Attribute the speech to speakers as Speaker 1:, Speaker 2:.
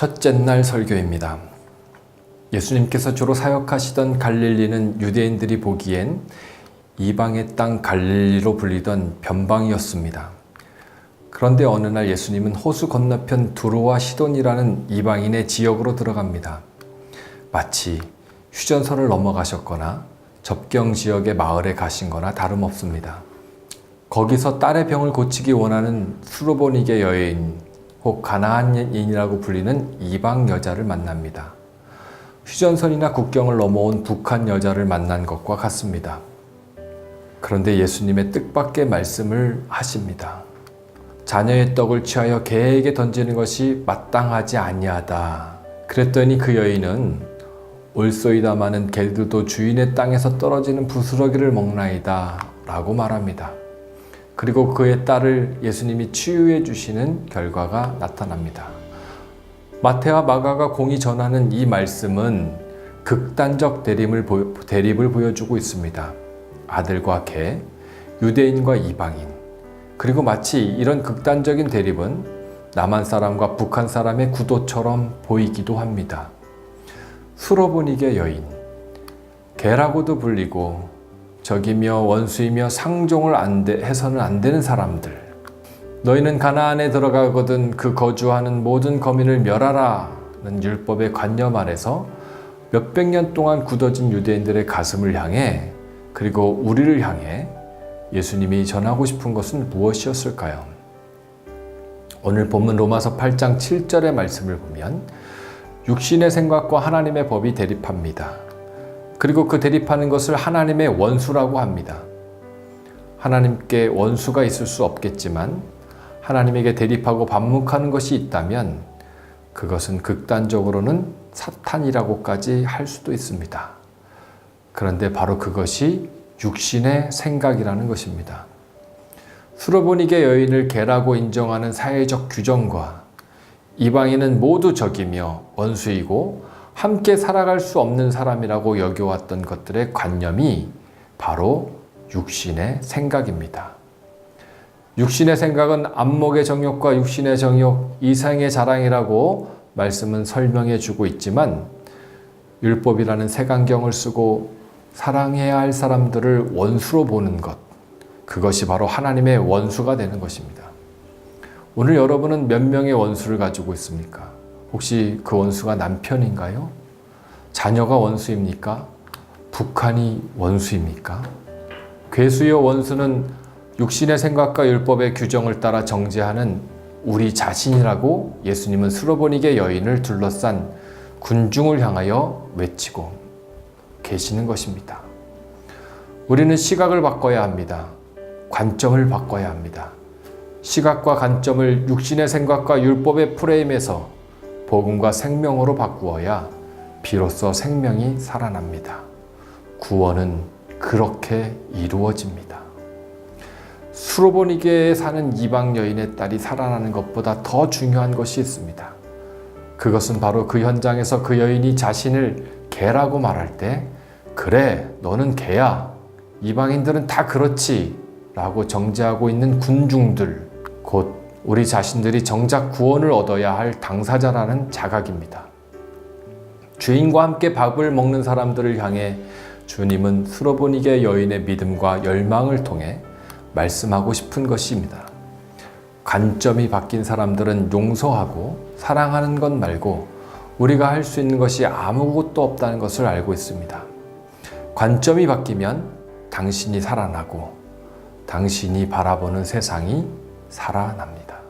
Speaker 1: 첫째 날 설교입니다. 예수님께서 주로 사역하시던 갈릴리는 유대인들이 보기엔 이방의 땅 갈릴리로 불리던 변방이었습니다. 그런데 어느 날 예수님은 호수 건너편 두로와 시돈이라는 이방인의 지역으로 들어갑니다. 마치 휴전선을 넘어가셨거나 접경 지역의 마을에 가신 거나 다름없습니다. 거기서 딸의 병을 고치기 원하는 수로보니게 여인, 혹 가나안인이라고 불리는 이방 여자를 만납니다. 휴전선이나 국경을 넘어온 북한 여자를 만난 것과 같습니다. 그런데 예수님의 뜻밖의 말씀을 하십니다. 자녀의 떡을 취하여 개에게 던지는 것이 마땅하지 아니하다. 그랬더니 그 여인은 올소이다마는 개들도 주인의 땅에서 떨어지는 부스러기를 먹나이다 라고 말합니다. 그리고 그의 딸을 예수님이 치유해 주시는 결과가 나타납니다. 마태와 마가가 공히 전하는 이 말씀은 극단적 대립을 보여주고 있습니다. 아들과 개, 유대인과 이방인. 그리고 마치 이런 극단적인 대립은 남한 사람과 북한 사람의 구도처럼 보이기도 합니다. 수로보니게 여인, 개라고도 불리고 적이며 원수이며 상종을 해서는 안 되는 사람들. 너희는 가나안에 들어가거든 그 거주하는 모든 거민을 멸하라는 율법의 관념 아래서 몇백 년 동안 굳어진 유대인들의 가슴을 향해 그리고 우리를 향해 예수님이 전하고 싶은 것은 무엇이었을까요? 오늘 본문 로마서 8장 7절의 말씀을 보면 육신의 생각과 하나님의 법이 대립합니다. 그리고 그 대립하는 것을 하나님의 원수라고 합니다. 하나님께 원수가 있을 수 없겠지만 하나님에게 대립하고 반목하는 것이 있다면 그것은 극단적으로는 사탄이라고까지 할 수도 있습니다. 그런데 바로 그것이 육신의 생각이라는 것입니다. 수로보니게 여인을 개라고 인정하는 사회적 규정과 이방인은 모두 적이며 원수이고 함께 살아갈 수 없는 사람이라고 여겨왔던 것들의 관념이 바로 육신의 생각입니다. 육신의 생각은 안목의 정욕과 육신의 정욕, 이생의 자랑이라고 말씀은 설명해 주고 있지만 율법이라는 색안경을 쓰고 사랑해야 할 사람들을 원수로 보는 것, 그것이 바로 하나님의 원수가 되는 것입니다. 오늘 여러분은 몇 명의 원수를 가지고 있습니까? 혹시 그 원수가 남편인가요? 자녀가 원수입니까? 북한이 원수입니까? 괴수여 원수는 육신의 생각과 율법의 규정을 따라 정죄하는 우리 자신이라고 예수님은 수로보니게 여인을 둘러싼 군중을 향하여 외치고 계시는 것입니다. 우리는 시각을 바꿔야 합니다. 관점을 바꿔야 합니다. 시각과 관점을 육신의 생각과 율법의 프레임에서 복음과 생명으로 바꾸어야 비로소 생명이 살아납니다. 구원은 그렇게 이루어집니다. 수로보니게에 사는 이방 여인의 딸이 살아나는 것보다 더 중요한 것이 있습니다. 그것은 바로 그 현장에서 그 여인이 자신을 개라고 말할 때 그래 너는 개야 이방인들은 다 그렇지 라고 정죄하고 있는 군중들, 곧 우리 자신들이 정작 구원을 얻어야 할 당사자라는 자각입니다. 주인과 함께 밥을 먹는 사람들을 향해 주님은 수로보니게 여인의 믿음과 열망을 통해 말씀하고 싶은 것입니다. 관점이 바뀐 사람들은 용서하고 사랑하는 것 말고 우리가 할 수 있는 것이 아무것도 없다는 것을 알고 있습니다. 관점이 바뀌면 당신이 살아나고 당신이 바라보는 세상이 살아납니다.